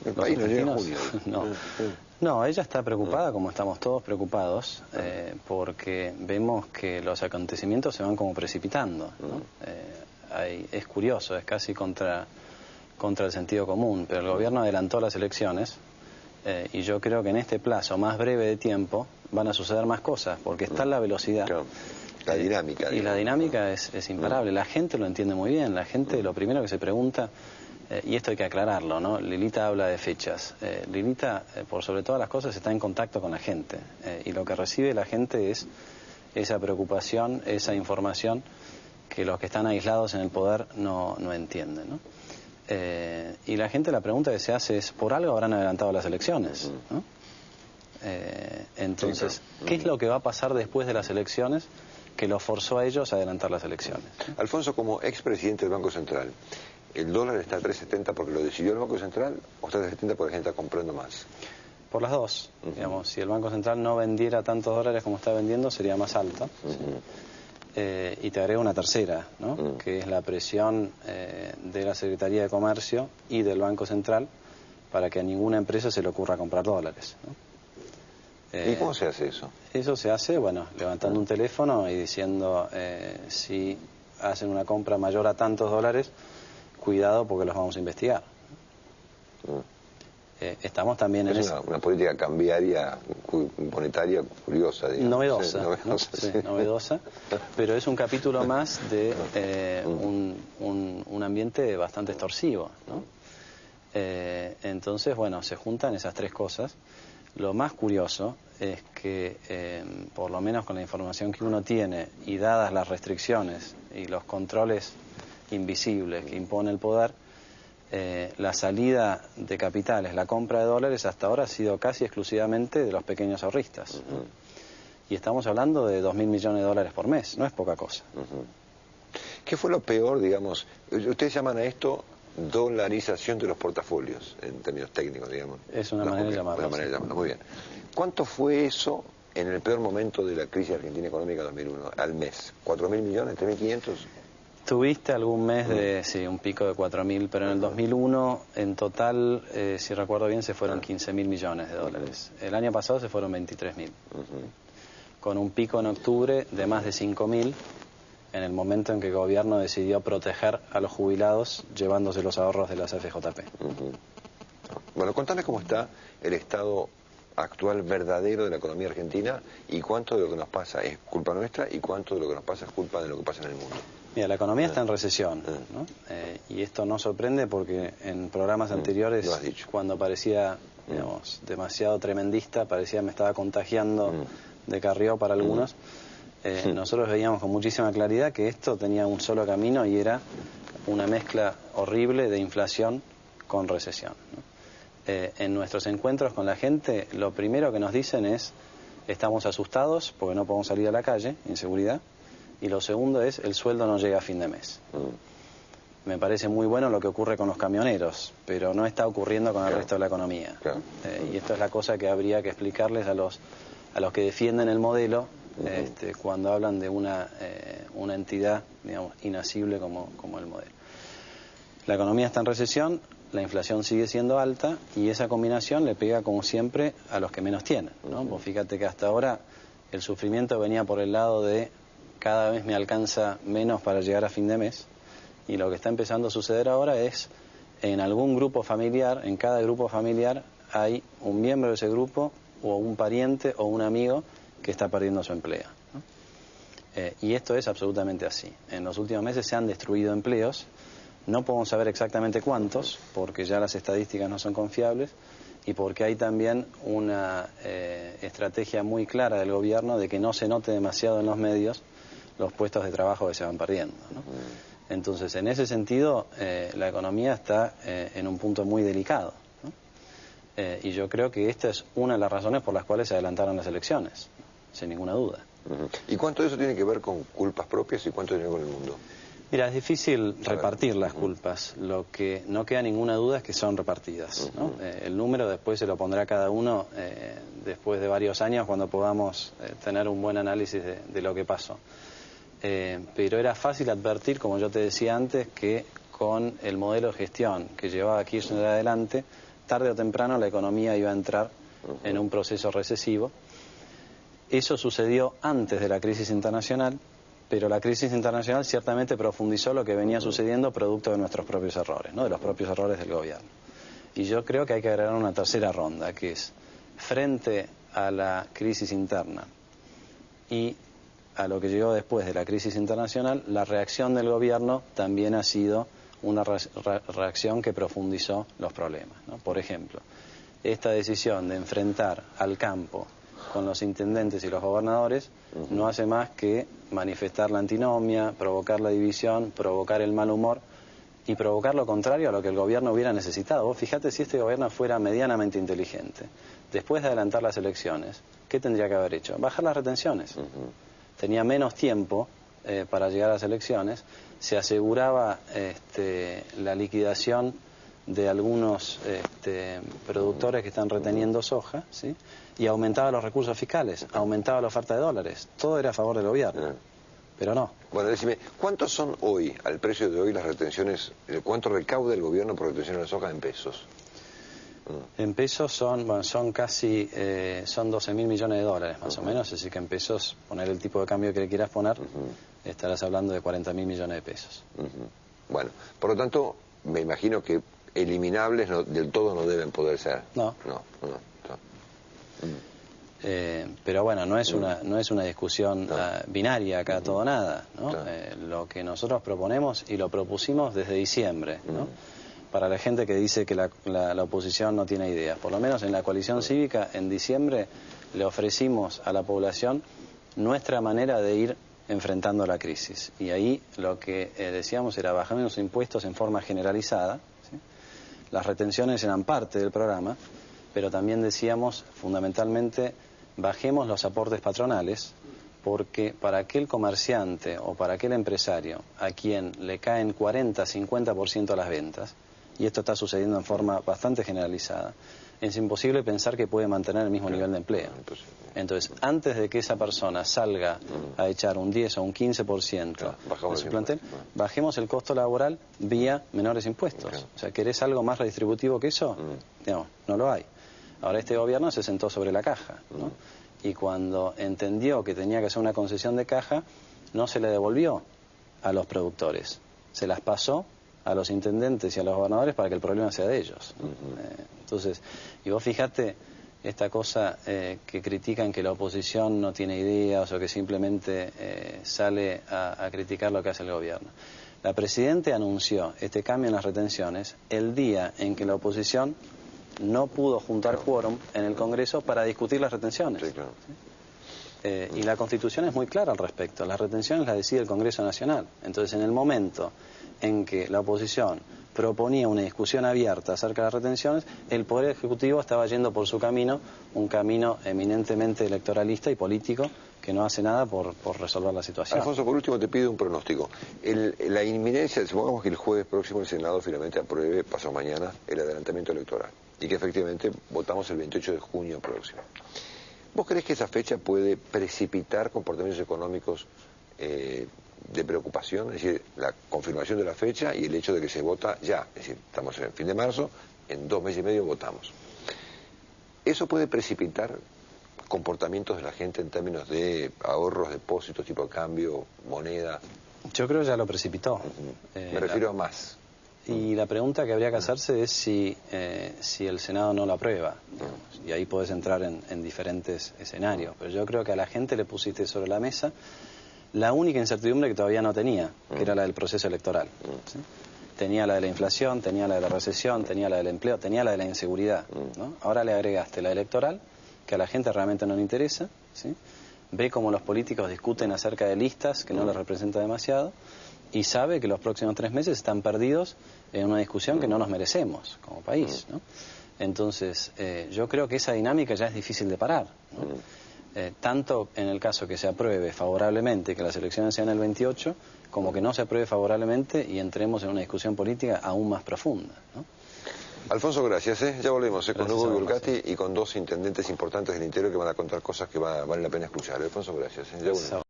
El país no llega a junio. No, ella está preocupada, como estamos todos preocupados, porque vemos que los acontecimientos se van como precipitando, ¿no? Es curioso, es casi contra el sentido común, pero el gobierno adelantó las elecciones y yo creo que en este plazo más breve de tiempo van a suceder más cosas, porque está la velocidad. Claro. La dinámica. Y la dinámica es imparable. La gente lo entiende muy bien. La gente lo primero que se pregunta, y esto hay que aclararlo, ¿no? Lilita habla de fechas. Lilita, por sobre todas las cosas, está en contacto con la gente. Y lo que recibe la gente es esa preocupación, esa información que los que están aislados en el poder no entienden, ¿no? Y la gente, la pregunta que se hace es, ¿por algo habrán adelantado las elecciones? ¿No? Entonces, ¿qué es lo que va a pasar después de las elecciones que los forzó a ellos a adelantar las elecciones? Alfonso, como expresidente del Banco Central, ¿el dólar está a 3.70 porque lo decidió el Banco Central o está a 3.70 porque la gente está comprando más? Por las dos. Digamos, si el Banco Central no vendiera tantos dólares como está vendiendo, sería más alto. Y te agrego una tercera, ¿no? Que es la presión de la Secretaría de Comercio y del Banco Central para que a ninguna empresa se le ocurra comprar dólares, ¿no? ¿Y cómo se hace eso? Eso se hace, bueno, levantando un teléfono y diciendo si hacen una compra mayor a tantos dólares, cuidado porque los vamos a investigar. Estamos también en una política cambiaria, monetaria curiosa, digamos. Novedosa, novedosa, ¿no? Sí, novedosa, pero es un capítulo más de un ambiente bastante extorsivo, ¿no? Entonces, bueno, se juntan esas tres cosas. Lo más curioso es que, por lo menos con la información que uno tiene y dadas las restricciones y los controles invisibles que impone el poder, la salida de capitales, la compra de dólares hasta ahora ha sido casi exclusivamente de los pequeños ahorristas. Y estamos hablando de 2.000 millones de dólares por mes, no es poca cosa. ¿Qué fue lo peor, digamos? Ustedes llaman a esto dolarización de los portafolios, en términos técnicos, digamos. Es una manera de llamarlo. Una manera de llamarlo, muy bien. ¿Cuánto fue eso en el peor momento de la crisis argentina económica 2001, al mes? ¿4.000 millones? ¿3.500? Tuviste algún mes de, sí, un pico de 4.000, pero en el 2001, en total, si recuerdo bien, se fueron 15.000 millones de dólares. El año pasado se fueron 23.000. Con un pico en octubre de más de 5.000, en el momento en que el gobierno decidió proteger a los jubilados llevándose los ahorros de las FJP. Bueno, contame cómo está el estado actual verdadero de la economía argentina y cuánto de lo que nos pasa es culpa nuestra y cuánto de lo que nos pasa es culpa de lo que pasa en el mundo. Mira, la economía está en recesión, ¿no? Y esto no sorprende porque en programas anteriores, cuando parecía, digamos, demasiado tremendista, parecía me estaba contagiando de Carrió para algunos, nosotros veíamos con muchísima claridad que esto tenía un solo camino y era una mezcla horrible de inflación con recesión, ¿no? En nuestros encuentros con la gente, lo primero que nos dicen es estamos asustados porque no podemos salir a la calle, inseguridad, y lo segundo es el sueldo no llega a fin de mes. Me parece muy bueno lo que ocurre con los camioneros, pero no está ocurriendo con el resto de la economía. Y esto es la cosa que habría que explicarles a los que defienden el modelo cuando hablan de una entidad, digamos, inasible como el modelo. La economía está en recesión, la inflación sigue siendo alta y esa combinación le pega como siempre a los que menos tienen, ¿no? Vos fíjate que hasta ahora el sufrimiento venía por el lado de cada vez me alcanza menos para llegar a fin de mes y lo que está empezando a suceder ahora es en algún grupo familiar, en cada grupo familiar hay un miembro de ese grupo o un pariente o un amigo que está perdiendo su empleo, ¿no? Y esto es absolutamente así. En los últimos meses se han destruido empleos. No podemos saber exactamente cuántos, porque ya las estadísticas no son confiables y porque hay también una estrategia muy clara del gobierno de que no se note demasiado en los medios los puestos de trabajo que se van perdiendo, ¿no? Entonces, en ese sentido, la economía está en un punto muy delicado, ¿no? Y yo creo que esta es una de las razones por las cuales se adelantaron las elecciones, sin ninguna duda. ¿Y cuánto de eso tiene que ver con culpas propias y cuánto tiene que ver con el mundo? Mira, es difícil repartir las culpas. Lo que no queda ninguna duda es que son repartidas, ¿no? El número después se lo pondrá cada uno después de varios años cuando podamos tener un buen análisis de lo que pasó. Pero era fácil advertir, como yo te decía antes, que con el modelo de gestión que llevaba Kirchner adelante tarde o temprano la economía iba a entrar en un proceso recesivo. Eso sucedió antes de la crisis internacional, pero la crisis internacional ciertamente profundizó lo que venía sucediendo producto de nuestros propios errores, ¿no? De los propios errores del gobierno. Y yo creo que hay que agregar una tercera ronda, que es, frente a la crisis interna y a lo que llegó después de la crisis internacional, la reacción del gobierno también ha sido una reacción que profundizó los problemas, ¿no? Por ejemplo, esta decisión de enfrentar al campo con los intendentes y los gobernadores no hace más que manifestar la antinomia, provocar la división, provocar el mal humor y provocar lo contrario a lo que el gobierno hubiera necesitado. Vos fíjate, si este gobierno fuera medianamente inteligente, después de adelantar las elecciones, ¿qué tendría que haber hecho? Bajar las retenciones. Tenía menos tiempo para llegar a las elecciones, se aseguraba la liquidación de algunos productores que están reteniendo soja, ¿sí? Y aumentaba los recursos fiscales, aumentaba la oferta de dólares. Todo era a favor del gobierno, pero no. Bueno, decime, ¿cuántos son hoy, al precio de hoy, las retenciones, cuánto recauda el gobierno por retención de la soja en pesos? En pesos son casi, son 12.000 millones de dólares más o menos, así que en pesos, poner el tipo de cambio que le quieras poner, estarás hablando de 40.000 millones de pesos. Bueno, por lo tanto, me imagino que eliminables del todo no deben poder ser. No. Pero bueno, no es una discusión binaria acá, todo o nada, ¿no? Lo que nosotros proponemos, y lo propusimos desde diciembre, ¿no? Para la gente que dice que la oposición no tiene ideas, por lo menos en la coalición cívica, en diciembre le ofrecimos a la población nuestra manera de ir enfrentando la crisis, y ahí lo que decíamos era bajar los impuestos en forma generalizada, ¿sí? Las retenciones eran parte del programa, pero también decíamos fundamentalmente bajemos los aportes patronales, porque para aquel comerciante o para aquel empresario a quien le caen 40-50% las ventas, y esto está sucediendo en forma bastante generalizada, es imposible pensar que puede mantener el mismo nivel de empleo. Entonces, antes de que esa persona salga a echar un 10 o un 15% de su plantel, bajemos el costo laboral vía menores impuestos. O sea, ¿querés algo más redistributivo que eso? Digamos, no lo hay. Ahora este gobierno se sentó sobre la caja, ¿no? Y cuando entendió que tenía que hacer una concesión de caja, no se le devolvió a los productores, se las pasó a los intendentes y a los gobernadores para que el problema sea de ellos. Entonces, y vos fijate esta cosa que critican que la oposición no tiene ideas o que simplemente sale a criticar lo que hace el gobierno. La Presidenta anunció este cambio en las retenciones el día en que la oposición no pudo juntar quórum en el Congreso para discutir las retenciones. Sí, claro. Y la Constitución es muy clara al respecto. Las retenciones las decide el Congreso Nacional. Entonces, en el momento en que la oposición proponía una discusión abierta acerca de las retenciones, el Poder Ejecutivo estaba yendo por su camino, un camino eminentemente electoralista y político, que no hace nada por resolver la situación. Alfonso, por último te pido un pronóstico. La inminencia, supongamos que el jueves próximo el Senado finalmente apruebe, pasado mañana, el adelantamiento electoral, y que efectivamente votamos el 28 de junio próximo. ¿Vos creés que esa fecha puede precipitar comportamientos económicos de preocupación? Es decir, la confirmación de la fecha y el hecho de que se vota ya. Es decir, estamos en el fin de marzo, en 2 meses y medio votamos. ¿Eso puede precipitar comportamientos de la gente en términos de ahorros, depósitos, tipo de cambio, moneda? Yo creo que ya lo precipitó. Me refiero a más. Y la pregunta que habría que hacerse es si el Senado no lo aprueba, digamos, y ahí podés entrar en diferentes escenarios. Pero yo creo que a la gente le pusiste sobre la mesa la única incertidumbre que todavía no tenía, que era la del proceso electoral, ¿sí? Tenía la de la inflación, tenía la de la recesión, tenía la del empleo, tenía la de la inseguridad, ¿no? Ahora le agregaste la electoral, que a la gente realmente no le interesa, ¿sí? Ve cómo los políticos discuten acerca de listas que no les representa demasiado, y sabe que los próximos 3 meses están perdidos en una discusión que no nos merecemos como país, ¿no? Entonces, yo creo que esa dinámica ya es difícil de parar, ¿no? Tanto en el caso que se apruebe favorablemente que las elecciones sean el 28, como que no se apruebe favorablemente y entremos en una discusión política aún más profunda, ¿no? Alfonso, gracias. Ya volvemos con Hugo Violcati y con 2 intendentes importantes del interior que van a contar cosas que vale la pena escuchar. Alfonso, gracias. Ya volvemos.